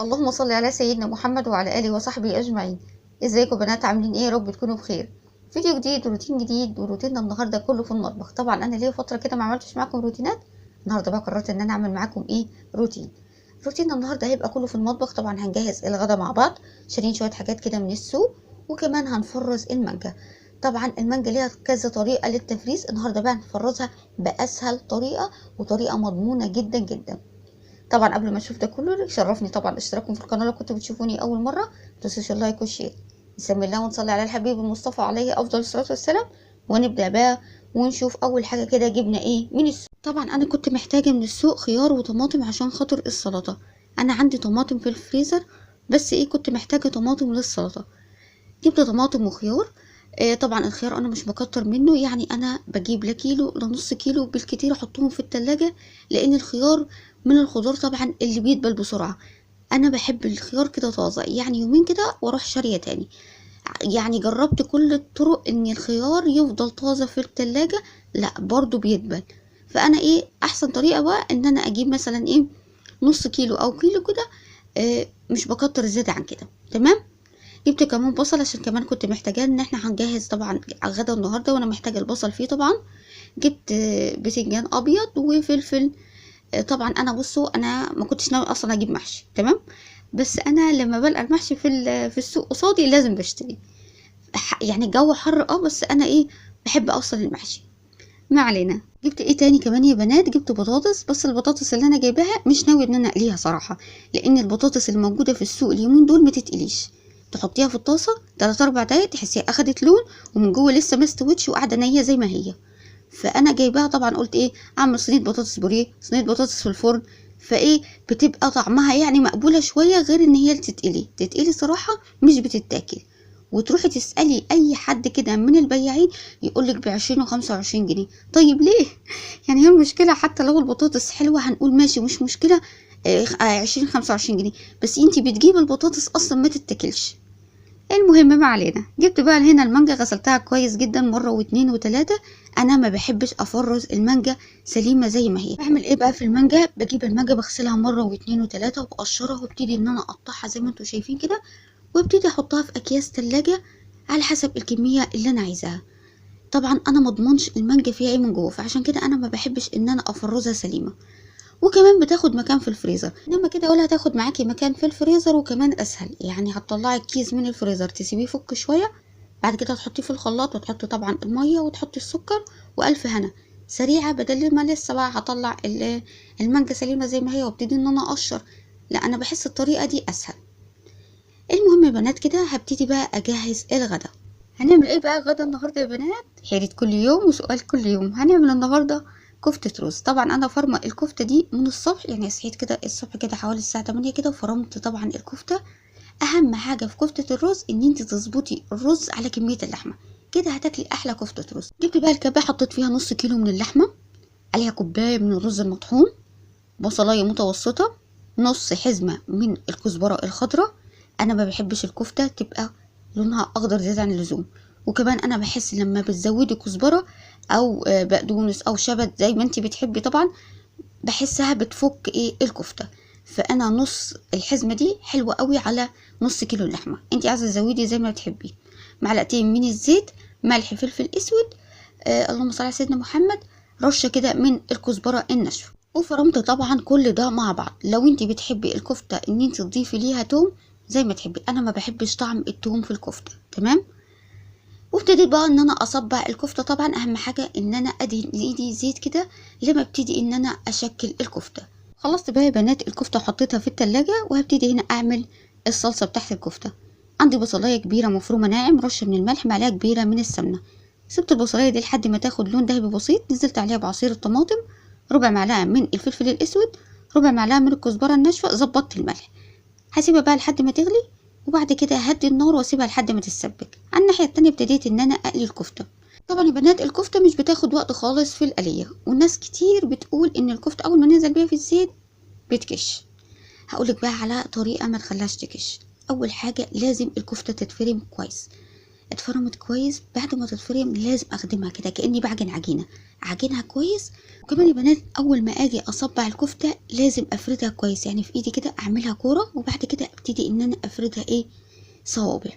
اللهم صل على سيدنا محمد وعلى اله وصحبه اجمعين. ازيكم بنات؟ عاملين ايه؟ يا رب تكونوا بخير. فيديو جديد وروتين جديد، وروتيننا النهارده كله في المطبخ. طبعا انا ليا فتره كده ما عملتش معاكم روتينات. النهارده بقى قررت ان انا اعمل معاكم ايه؟ روتيننا النهارده هيبقى كله في المطبخ. طبعا هنجهز الغدا مع بعض، شارين شويه حاجات كده من السوق، وكمان هنفرز المانجا. طبعا المانجا ليها كذا طريقه للتفريز، النهارده بقى هنفرزها باسهل طريقه وطريقه مضمونه جدا جدا. طبعا قبل ما اشوف ده كله يشرفني طبعا اشتراككم في القناه لو كنتوا بتشوفوني اول مره. متنسوش اللايك والشير. بسم الله ونصلي على الحبيب المصطفى عليه افضل الصلاه والسلام. ونبدا بقى ونشوف اول حاجه كده جبنا ايه من السوق. طبعا انا كنت محتاجه من السوق خيار وطماطم عشان خاطر السلطه. انا عندي طماطم في الفريزر، بس ايه كنت محتاجه طماطم للسلطه. جبت طماطم وخيار. طبعا الخيار انا مش بكتر منه، يعني انا بجيب لا كيلو لا نص كيلو بالكتير احطهم في التلاجة، لان الخيار من الخضار طبعا اللي بيدبل بسرعة. انا بحب الخيار كده طازة، يعني يومين كده واروح شارية تاني. يعني جربت كل الطرق ان الخيار يفضل طازة في التلاجة، لا برضو بيدبل. فانا ايه احسن طريقة بقى ان انا اجيب مثلا ايه نص كيلو او كيلو كده. مش بكتر زيادة عن كده. تمام. جبت كمان بصل عشان كمان كنت محتاجاه ان احنا هنجهز طبعا غدا النهارده، وانا محتاجه البصل فيه طبعا. جبت بتنجان ابيض وفلفل. طبعا انا بصوا انا ما كنتش ناوي اصلا اجيب محشي، تمام. بس انا لما بلقى المحشي في السوق قصادي لازم بشتري. يعني الجو حر بس انا ايه بحب اوصل المحشي. ما علينا. جبت ايه تاني كمان يا بنات؟ جبت بطاطس، بس البطاطس اللي انا جايباها مش ناوي ان انا اقليها صراحه، لان البطاطس الموجوده في السوق اليومين دول ما تتقليش. تحطيها في الطاسه 3 4 دقايق تحسيها اخدت لون، ومن جوه لسه ما استوتش وقاعده نيه زي ما هي. فانا جايباها طبعا قلت ايه اعمل صينيه بطاطس بوريه، صينيه بطاطس في الفرن. فايه بتبقى طعمها يعني مقبوله شويه، غير ان هي تتقلي صراحه مش بتتاكل. وتروحي تسألي أي حد كده من البياعين يقولك ب20 و25 جنيه. طيب ليه؟ يعني هي المشكلة حتى لو البطاطس حلوة هنقول ماشي مش مشكلة. 20 25 جنيه، بس انتي بتجيب البطاطس أصلا ما تتاكلش. المهم ما علينا. جبت بقى هنا المانجا، غسلتها كويس جدا مرة واتنين وتلاتة. انا ما بحبش افرز المانجا سليمة زي ما هي. بعمل ايه بقى في المانجا؟ بجيب المانجا بغسلها مرة واتنين وتلاتة وبقشرها، وابتدي ان انا اقطعها زي ما انتوا شايفين كده، وابتدي احطها في اكياس تلاجة على حسب الكمية اللي انا عايزاها. طبعا انا مضمنش المانجا فيها ايه من جوه، فعشان كده انا ما بحبش ان انا افرزها سليمة. وكمان بتاخد مكان في الفريزر، انما كده ولا هتاخد معاكي مكان في الفريزر، وكمان اسهل. يعني هتطلعي الكيس من الفريزر تسيبيه يفك شويه، بعد كده تحطيه في الخلاط وتحطي طبعا الميه وتحطي السكر والف هنا. سريعه، بدل ما لسه بقى هطلع المانجا سليمه زي ما هي وابتدي ان انا اقشر. لا انا بحس الطريقه دي اسهل. المهم يا بنات كده هبتدي بقى اجهز الغدا. هنعمل ايه بقى غدا النهارده يا بنات؟ حيرة كل يوم وسؤال كل يوم. هنعمل النهارده كفتة رز. طبعا انا فرمة الكفتة دي من الصبح، يعني صحيت كده الصبح كده حوالي الساعة 8 كده وفرمت طبعا الكفتة. اهم حاجة في كفتة الرز ان انت تظبطي الرز على كمية اللحمة، كده هتاكلي احلى كفتة رز. جبت بقى الكبة، حطيت فيها نص كيلو من اللحمة، عليها كوباية من الرز المطحون، بصلاية متوسطة، نص حزمة من الكزبرة الخضراء. انا ما بحبش الكفتة تبقى لونها اخضر زيادة عن اللزوم. وكمان انا بحس لما بتزودي كزبرة او بقدونس او شبت زي ما انتي بتحبي طبعا، بحسها بتفك ايه الكفتة. فانا نص الحزمة دي حلوة قوي على نص كيلو اللحمة. انتي عايزة تزودي زي ما بتحبي. معلقتين من الزيت، ملح، فلفل اسود، اللهم صل على سيدنا محمد، رشة كده من الكزبرة الناشفة. وفرمت طبعا كل ده مع بعض. لو انتي بتحبي الكفتة ان انتي تضيفي ليها توم زي ما تحبي، انا ما بحبش طعم التوم في الكفتة. تمام. وابتديت بقى ان انا اصبع الكفتة. طبعا اهم حاجة ان انا ادهن ايدي زيت كده لما ابتدي ان انا اشكل الكفتة. خلصت بقى يا بنات الكفتة وحطيتها في التلاجة، وهبتدي هنا اعمل الصلصة بتاعت الكفتة. عندي بصلاية كبيرة مفرومة ناعم، رشة من الملح، معلقة كبيرة من السمنة. سبت البصلاية دي لحد ما تاخد لون دهبي بسيط، نزلت عليها بعصير الطماطم، ربع معلقة من الفلفل الاسود، ربع معلقة من الكزبرة الناشفة، ظبطت الملح. هسيبها بقى لحد ما تغلي، وبعد كده هدي النار واسيبها لحد ما تتسبك. على الناحية التانية ابتديت ان انا اقلي الكفتة. طبعا يا بنات الكفتة مش بتاخد وقت خالص في القلية، والناس كتير بتقول ان الكفتة اول ما ننزل بيها في الزيت بتكش. هقولك بقى على طريقة ما تخليهاش تكش. اول حاجة لازم الكفتة تتفرم كويس. اتفرمت كويس. بعد ما تتفرم لازم اخدمها كده كاني بعجن عجينه، اعجنها كويس. وكمان يا بنات اول ما اجي اصبع الكفته لازم افردها كويس، يعني في ايدي كده اعملها كوره، وبعد كده ابتدي ان انا افردها صوابع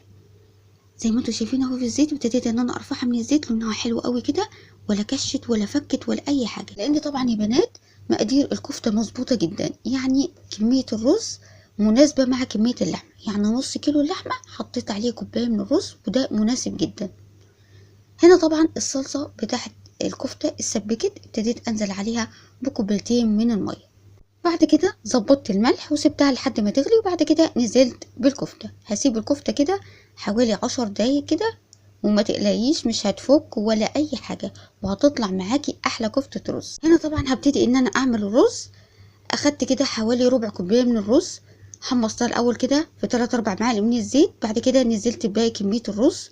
زي ما انتوا شايفين اهو في الزيت. وابتديت ان انا ارفعها من الزيت، لونها حلو قوي كده، ولا كشت ولا فكت ولا اي حاجه. لان طبعا يا بنات مقادير الكفته مظبوطه جدا، يعني كميه الرز مناسبه مع كميه اللحمه. يعني نص كيلو اللحمه حطيت عليه كوبايه من الرز، وده مناسب جدا. هنا طبعا الصلصه بتاعت الكفته اتسبكت، ابتديت انزل عليها بكوبايتين من الميه. بعد كده ظبطت الملح وسبتها لحد ما تغلي، وبعد كده نزلت بالكفتة. هسيب الكفتة كده حوالي 10 دقايق كده، وما تقلقيش مش هتفك ولا اي حاجة، وهتطلع معاكي احلى كفتة رز. هنا طبعا هبتدي ان انا اعمل الرز. اخدت كده حوالي ربع كوباية من الرز، حمصتها الاول كده في 3 4 معالق من الزيت. بعد كده نزلت بباقي كمية الرز.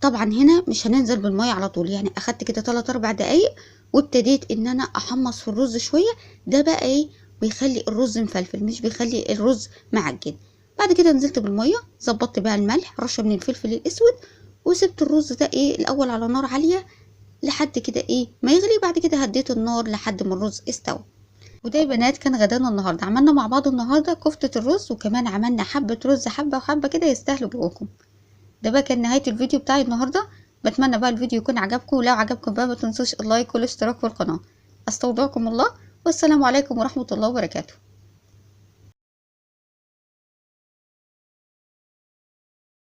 طبعا هنا مش هننزل بالمية على طول، يعني اخدت كده 3 4 دقايق وابتديت ان انا احمص في الرز شوية. ده بقى بيخلي الرز مفلفل، مش بيخلي الرز معجن. بعد كده نزلت بالمية، ظبطت بقى الملح، رشة من الفلفل الاسود، وسبت الرز ده الاول على نار عالية لحد كده ما يغلي. بعد كده هديت النار لحد ما الرز استوى. وده يا بنات كان غدانا النهارده. عملنا مع بعض النهارده كفتة الرز، وكمان عملنا حبة رز حبة وحبة كده يستاهلوا جواكم. ده بقى كان نهاية الفيديو بتاعي النهاردة. بتمنى بقى الفيديو يكون عجبكم، ولو عجبكم بقى ما تنسوش اللايك والاشتراك في القناة. استودعكم الله، والسلام عليكم ورحمة الله وبركاته.